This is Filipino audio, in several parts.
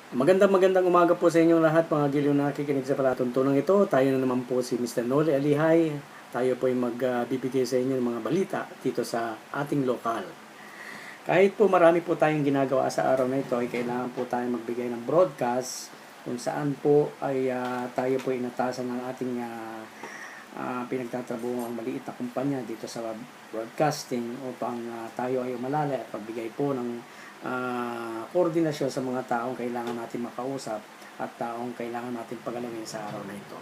Magandang umaga po sa inyong lahat mga giliw na nakikinig sa palatuntunang ito. Tayo na naman po si Mr. Noli Alihay. Tayo po ay magbibigay sa inyo ng mga balita dito sa ating lokal. Kahit po marami po tayong ginagawa sa araw na ito, ay kailangan po tayong magbigay ng broadcast kung saan po ay tayo po inatasan ng ating pinagtatrabuhang maliit na kumpanya dito sa broadcasting upang tayo ay umalala at pagbigay po ng koordinasyon sa mga taong kailangan natin makausap at taong kailangan natin pagalawin sa araw na ito.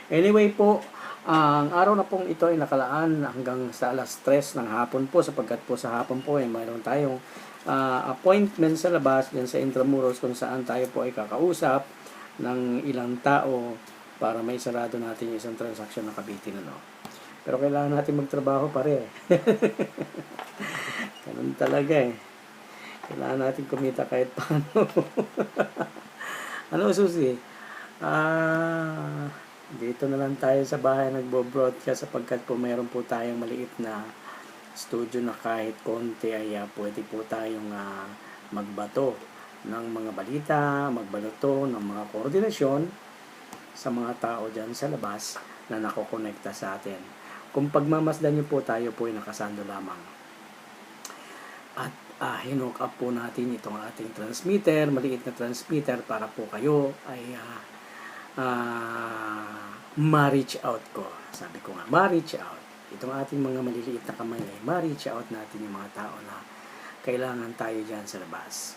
Anyway po, ang araw na pong ito ay nakalaan hanggang sa alas 3 ng hapon po sapagkat po sa hapon po ay mayroon tayong appointment sa labas dyan sa Intramuros kung saan tayo po ay kakausap ng ilang tao para may sarado natin yung isang transaksyon na kabitin. Pero kailangan natin magtrabaho pare. Ganun talaga eh. Kailangan natin kumita kahit paano. Ano susi? Dito na lang tayo sa bahay nagbo-broadcast sapagkat po mayroon po tayong maliit na studio na kahit konti ay pwede po tayong magbato ng mga balita, magbato ng mga koordinasyon sa mga tao dyan sa labas na nakokonekta sa atin. Kung pagmamasdan nyo po, tayo po ay nakasando lamang. At hinook up po natin itong ating transmitter, maliit na transmitter para po kayo ay ma-reach out ko. Sabi ko nga, ma-reach out. Itong ating mga maliliit na kamay ay ma-reach out natin yung mga tao na kailangan tayo dyan sa labas.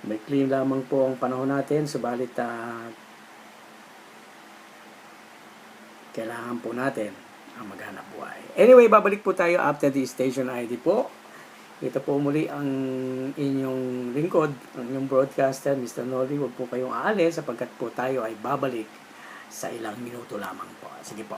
May clean lamang po ang panahon natin, subalit kailangan po natin ang maghanap buhay. Anyway, babalik po tayo after the station ID po. Ito po muli ang inyong lingkod, ang inyong broadcaster, Mr. Noli. Huwag po kayong aalis sapagkat po tayo ay babalik sa ilang minuto lamang po. Sige po.